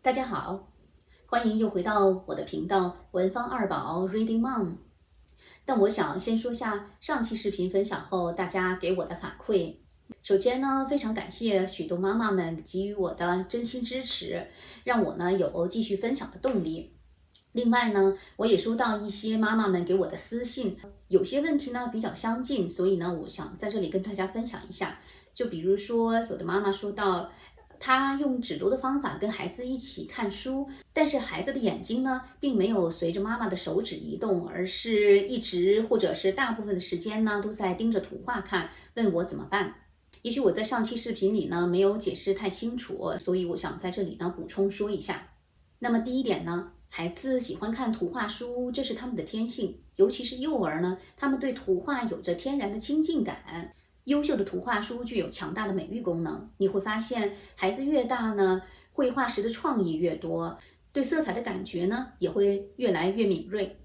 大家好，欢迎又回到我的频道文芳二宝 Reading Mom。但我想先说下上期视频分享后大家给我的反馈。首先呢，非常感谢许多妈妈们给予我的真心支持，让我呢有继续分享的动力。另外呢，我也收到一些妈妈们给我的私信，有些问题呢比较相近，所以呢，我想在这里跟大家分享一下。就比如说，有的妈妈说到，她用指读的方法跟孩子一起看书，但是孩子的眼睛呢，并没有随着妈妈的手指移动，而是一直或者是大部分的时间呢，都在盯着图画看，问我怎么办。也许我在上期视频里呢，没有解释太清楚，所以我想在这里呢补充说一下。那么第一点呢，孩子喜欢看图画书，这是他们的天性，尤其是幼儿呢，他们对图画有着天然的亲近感。优秀的图画书具有强大的美育功能，你会发现孩子越大呢，绘画时的创意越多，对色彩的感觉呢也会越来越敏锐。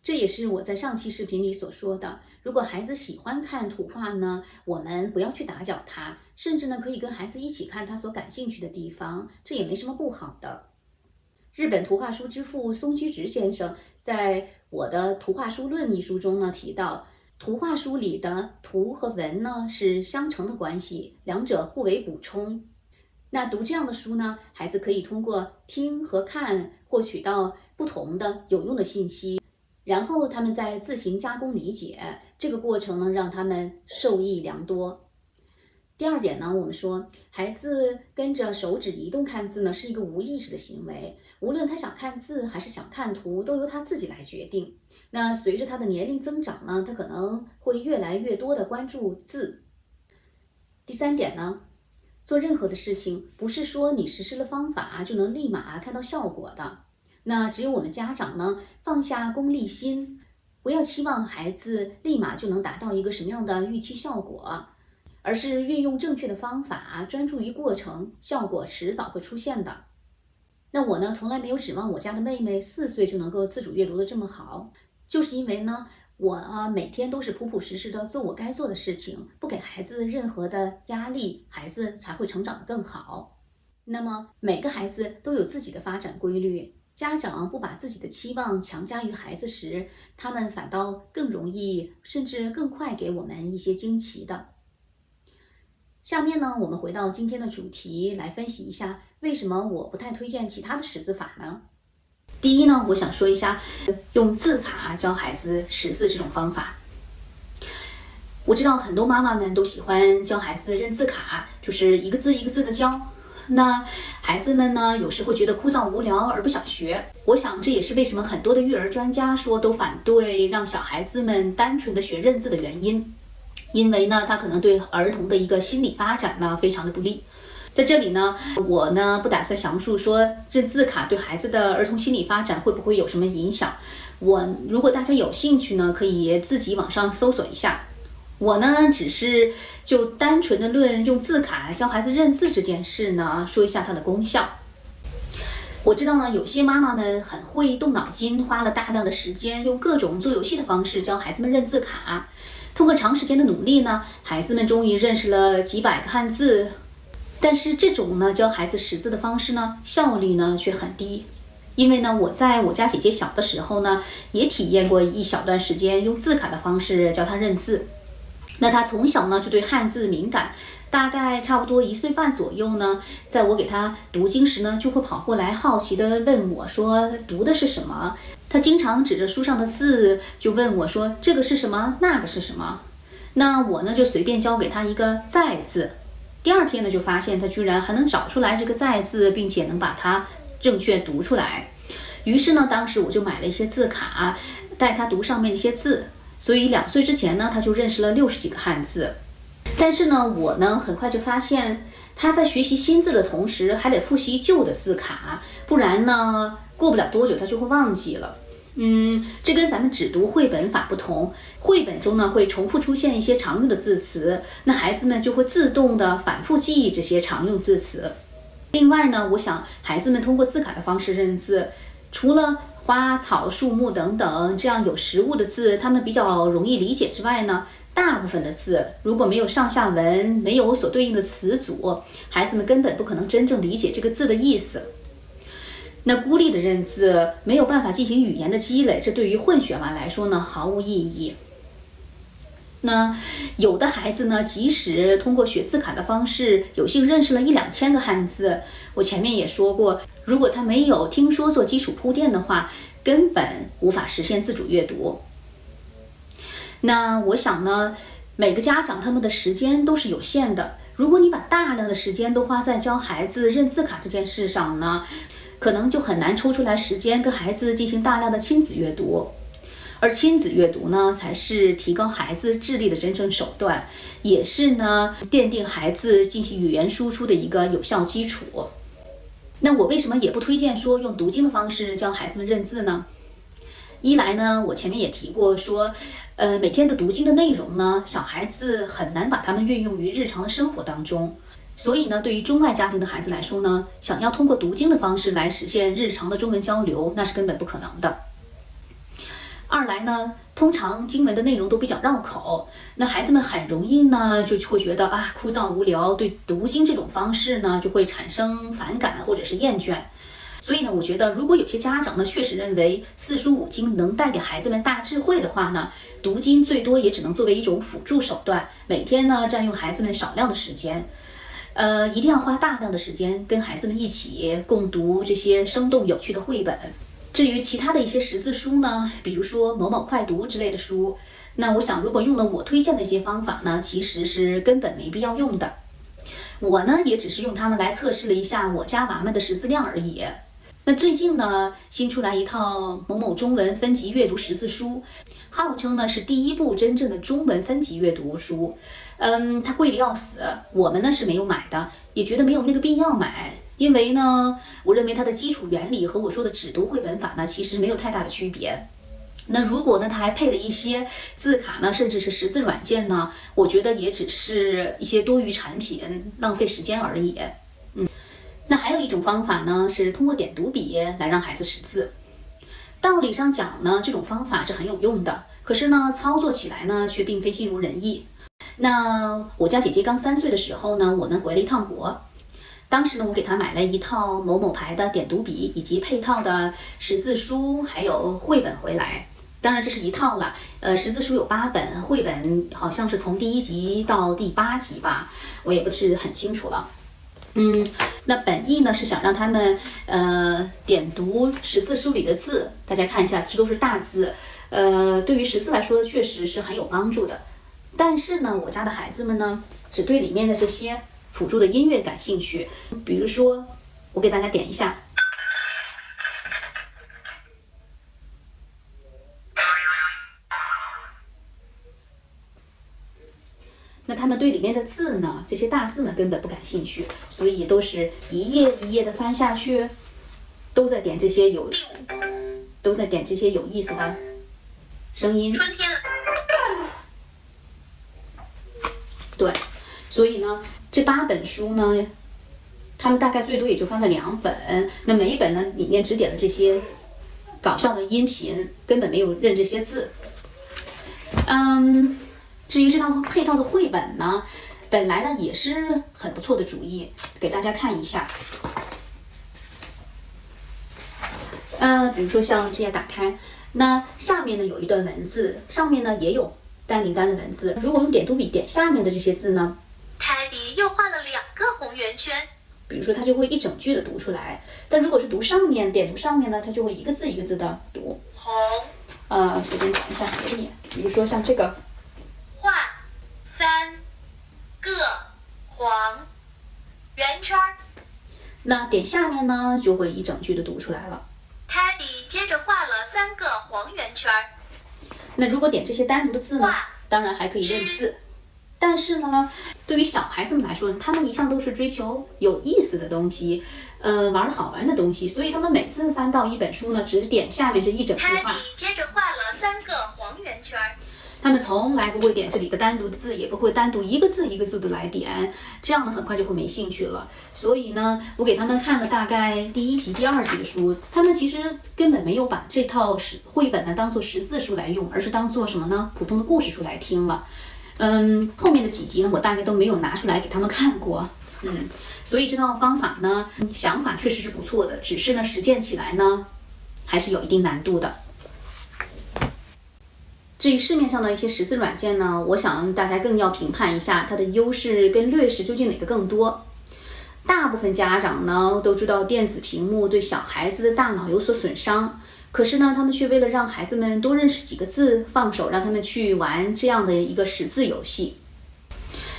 这也是我在上期视频里所说的，如果孩子喜欢看图画呢，我们不要去打搅他，甚至呢可以跟孩子一起看他所感兴趣的地方，这也没什么不好的。日本图画书之父松居直先生在我的《图画书论》一书中呢提到，图画书里的图和文呢是相乘的关系，两者互为补充。那读这样的书呢，孩子可以通过听和看获取到不同的有用的信息，然后他们再自行加工理解，这个过程呢让他们受益良多。第二点呢，我们说孩子跟着手指移动看字呢是一个无意识的行为，无论他想看字还是想看图，都由他自己来决定。那随着他的年龄增长呢，他可能会越来越多的关注字。第三点呢，做任何的事情不是说你实施了方法就能立马看到效果的。那只有我们家长呢放下功利心，不要期望孩子立马就能达到一个什么样的预期效果，而是运用正确的方法，专注于过程，效果迟早会出现的。那我呢，从来没有指望我家的妹妹4岁就能够自主阅读的这么好，就是因为呢，我每天都是朴朴实实的做我该做的事情，不给孩子任何的压力，孩子才会成长得更好。那么每个孩子都有自己的发展规律，家长不把自己的期望强加于孩子时，他们反倒更容易，甚至更快给我们一些惊奇的。下面呢，我们回到今天的主题，来分析一下为什么我不太推荐其他的识字法呢？第一呢，我想说一下用字卡教孩子识字这种方法。我知道很多妈妈们都喜欢教孩子认字卡，就是一个字一个字的教。那孩子们呢，有时会觉得枯燥无聊而不想学。我想这也是为什么很多的育儿专家说都反对让小孩子们单纯的学认字的原因。因为呢，它可能对儿童的一个心理发展呢非常的不利。在这里呢，我呢不打算详述说认字卡对孩子的儿童心理发展会不会有什么影响。如果大家有兴趣呢，可以自己网上搜索一下。我呢只是就单纯的论用字卡教孩子认字这件事呢，说一下它的功效。我知道呢，有些妈妈们很会动脑筋，花了大量的时间，用各种做游戏的方式教孩子们认字卡。通过长时间的努力呢，孩子们终于认识了几百个汉字，但是这种呢教孩子识字的方式呢，效率呢却很低。因为呢，我在我家姐姐小的时候呢，也体验过一小段时间用字卡的方式教她认字。那她从小呢就对汉字敏感，大概差不多1岁半左右呢，在我给她读经时呢，就会跑过来好奇地问我说读的是什么。他经常指着书上的字就问我说这个是什么，那个是什么。那我呢就随便教给他一个在字，第二天呢就发现他居然还能找出来这个在字，并且能把它正确读出来。于是呢，当时我就买了一些字卡，带他读上面的一些字，所以2岁之前呢，他就认识了60几个汉字。但是呢，我呢很快就发现他在学习新字的同时，还得复习旧的字卡，不然呢过不了多久他就会忘记了。这跟咱们只读绘本法不同，绘本中呢会重复出现一些常用的字词，那孩子们就会自动的反复记忆这些常用字词。另外呢，我想孩子们通过字卡的方式认字，除了花草树木等等这样有实物的字他们比较容易理解之外呢，大部分的字如果没有上下文，没有所对应的词组，孩子们根本不可能真正理解这个字的意思。那孤立的认字没有办法进行语言的积累，这对于混血娃来说呢毫无意义。那有的孩子呢，即使通过学字卡的方式有幸认识了1-2千个汉字，我前面也说过，如果他没有听说做基础铺垫的话，根本无法实现自主阅读。那我想呢，每个家长他们的时间都是有限的，如果你把大量的时间都花在教孩子认字卡这件事上呢，可能就很难抽出来时间跟孩子进行大量的亲子阅读。而亲子阅读呢，才是提高孩子智力的真正手段，也是呢奠定孩子进行语言输出的一个有效基础。那我为什么也不推荐说用读经的方式教孩子们认字呢？一来呢，我前面也提过说，每天的读经的内容呢，小孩子很难把它们运用于日常的生活当中。所以呢，对于中外家庭的孩子来说呢，想要通过读经的方式来实现日常的中文交流，那是根本不可能的。二来呢，通常经文的内容都比较绕口，那孩子们很容易呢就会觉得枯燥无聊，对读经这种方式呢就会产生反感或者是厌倦。所以呢，我觉得如果有些家长呢确实认为4书5经能带给孩子们大智慧的话呢，读经最多也只能作为一种辅助手段，每天呢占用孩子们少量的时间。一定要花大量的时间跟孩子们一起共读这些生动有趣的绘本。至于其他的一些识字书呢，比如说某某快读之类的书，那我想如果用了我推荐的一些方法呢，其实是根本没必要用的。我呢也只是用它们来测试了一下我家娃们的识字量而已。那最近呢新出来一套某某中文分级阅读识字书，号称呢是第一部真正的中文分级阅读书。它贵得要死，我们呢是没有买的，也觉得没有那个必要买。因为呢，我认为它的基础原理和我说的只读绘本法呢，其实没有太大的区别。那如果呢，它还配了一些字卡呢，甚至是识字软件呢，我觉得也只是一些多余产品，浪费时间而已。那还有一种方法呢，是通过点读笔来让孩子识字。道理上讲呢，这种方法是很有用的，可是呢，操作起来呢，却并非尽如人意。那我家姐姐刚3岁的时候呢，我们回了一趟国。当时呢，我给他买了一套某某牌的点读笔，以及配套的识字书，还有绘本回来。当然这是一套了，识字书有8本，绘本好像是从第1集到第8集吧，我也不是很清楚了。那本意呢是想让他们点读识字书里的字，大家看一下，这都是大字，对于识字来说确实是很有帮助的。但是呢，我家的孩子们呢，只对里面的这些辅助的音乐感兴趣，比如说，我给大家点一下。那他们对里面的字呢，这些大字呢，根本不感兴趣，所以都是一页一页的翻下去，都在点这些有意思的声音。对，所以呢，这8本书呢，他们大概最多也就翻了2本，那每一本呢里面只点了这些搞笑的音频，根本没有认这些字。至于这套配套的绘本呢，本来呢也是很不错的主意，给大家看一下。比如说像这样打开，那下面呢有一段文字，上面呢也有单零单的文字。如果用点读笔点下面的这些字呢，泰迪又画了2个红圆圈。比如说它就会一整句的读出来，但如果是读上面，点读上面呢，它就会一个字一个字的读。红。随便讲一下可以，比如说像这个。画3个黄圆圈。那点下面呢，就会一整句的读出来了。泰迪接着画了3个黄圆圈。那如果点这些单独的字呢，当然还可以认字。但是呢，对于小孩子们来说，他们一向都是追求有意思的东西，玩好玩的东西，所以他们每次翻到一本书呢，只点下面这一整句话。泰迪接着画了3个黄圆圈。他们从来不会点这里的单独字，也不会单独一个字一个字的来点，这样呢很快就会没兴趣了。所以呢，我给他们看了大概第1集、第2集的书，他们其实根本没有把这套绘本呢当做识字书来用，而是当做什么呢？普通的故事书来听了。后面的几集呢，我大概都没有拿出来给他们看过。所以这套方法呢，想法确实是不错的，只是呢实践起来呢，还是有一定难度的。至于市面上的一些识字软件呢，我想大家更要评判一下它的优势跟劣势究竟哪个更多。大部分家长呢都知道电子屏幕对小孩子的大脑有所损伤，可是呢他们却为了让孩子们多认识几个字，放手让他们去玩这样的一个识字游戏。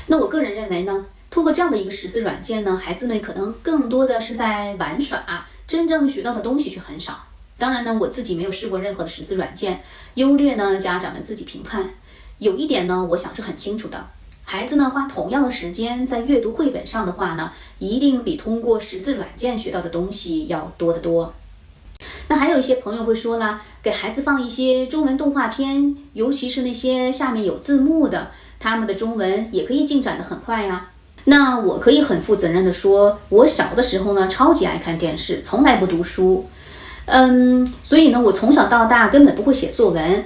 那我个人认为呢，通过这样的一个识字软件呢，孩子们可能更多的是在玩耍，真正学到的东西却很少。当然呢，我自己没有试过任何的识字软件，优劣呢家长们自己评判。有一点呢，我想是很清楚的，孩子呢花同样的时间在阅读绘本上的话呢，一定比通过识字软件学到的东西要多得多。那还有一些朋友会说啦，给孩子放一些中文动画片，尤其是那些下面有字幕的，他们的中文也可以进展得很快呀。那我可以很负责任的说，我小的时候呢，超级爱看电视，从来不读书。所以呢，我从小到大根本不会写作文，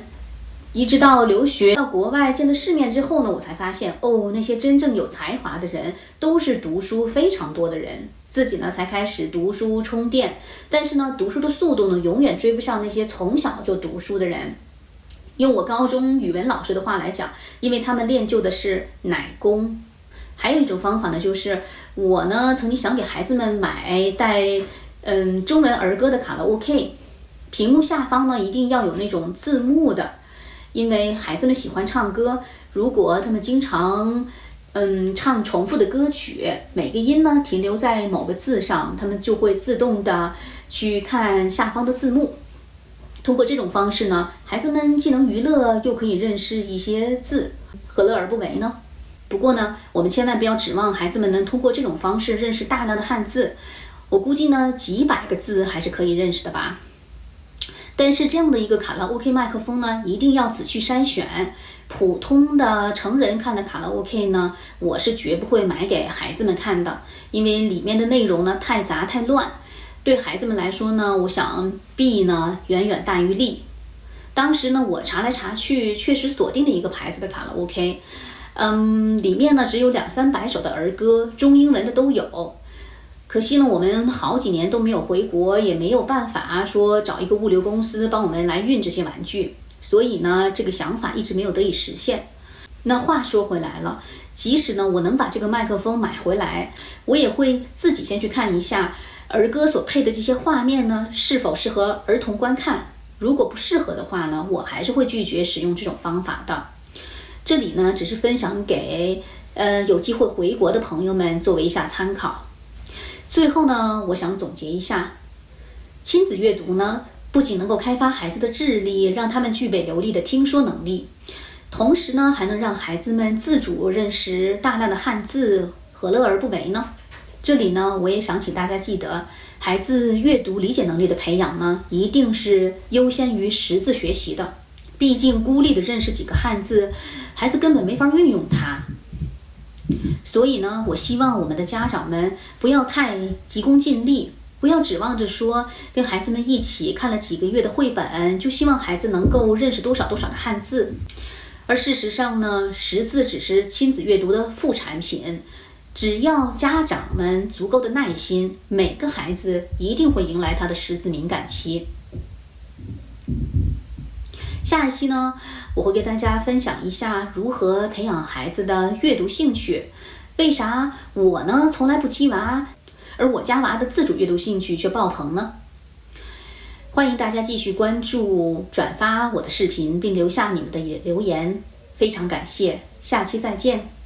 一直到留学到国外见了世面之后呢，我才发现，那些真正有才华的人都是读书非常多的人，自己呢才开始读书充电，但是呢，读书的速度呢，永远追不上那些从小就读书的人。用我高中语文老师的话来讲，因为他们练就的是奶功。还有一种方法呢，就是我呢曾经想给孩子们买带中文儿歌的卡拉 OK， 屏幕下方呢一定要有那种字幕的，因为孩子们喜欢唱歌，如果他们经常唱重复的歌曲，每个音呢停留在某个字上，他们就会自动的去看下方的字幕。通过这种方式呢，孩子们既能娱乐，又可以认识一些字，何乐而不为呢？不过呢，我们千万不要指望孩子们能通过这种方式认识大量的汉字，我估计呢，几百个字还是可以认识的吧。但是这样的一个卡拉 OK 麦克风呢，一定要仔细筛选。普通的成人看的卡拉 OK 呢，我是绝不会买给孩子们看的，因为里面的内容呢太杂太乱。对孩子们来说呢，我想弊呢远远大于利。当时呢，我查来查去，确实锁定了一个牌子的卡拉 OK，里面呢只有200-300首的儿歌，中英文的都有。可惜呢，我们好几年都没有回国，也没有办法说找一个物流公司帮我们来运这些玩具，所以呢，这个想法一直没有得以实现。那话说回来了，即使呢我能把这个麦克风买回来，我也会自己先去看一下儿歌所配的这些画面呢是否适合儿童观看。如果不适合的话呢，我还是会拒绝使用这种方法的。这里呢只是分享给有机会回国的朋友们作为一下参考。最后呢，我想总结一下，亲子阅读呢，不仅能够开发孩子的智力，让他们具备流利的听说能力，同时呢，还能让孩子们自主认识大量的汉字，何乐而不为呢？这里呢，我也想请大家记得，孩子阅读理解能力的培养呢，一定是优先于识字学习的。毕竟孤立的认识几个汉字，孩子根本没法运用它。所以呢，我希望我们的家长们不要太急功近利，不要指望着说跟孩子们一起看了几个月的绘本，就希望孩子能够认识多少的汉字。而事实上呢，识字只是亲子阅读的副产品，只要家长们足够的耐心，每个孩子一定会迎来他的识字敏感期。下一期呢，我会给大家分享一下如何培养孩子的阅读兴趣。为啥我呢从来不激娃，而我家娃的自主阅读兴趣却爆棚呢？欢迎大家继续关注、转发我的视频，并留下你们的留言，非常感谢，下期再见。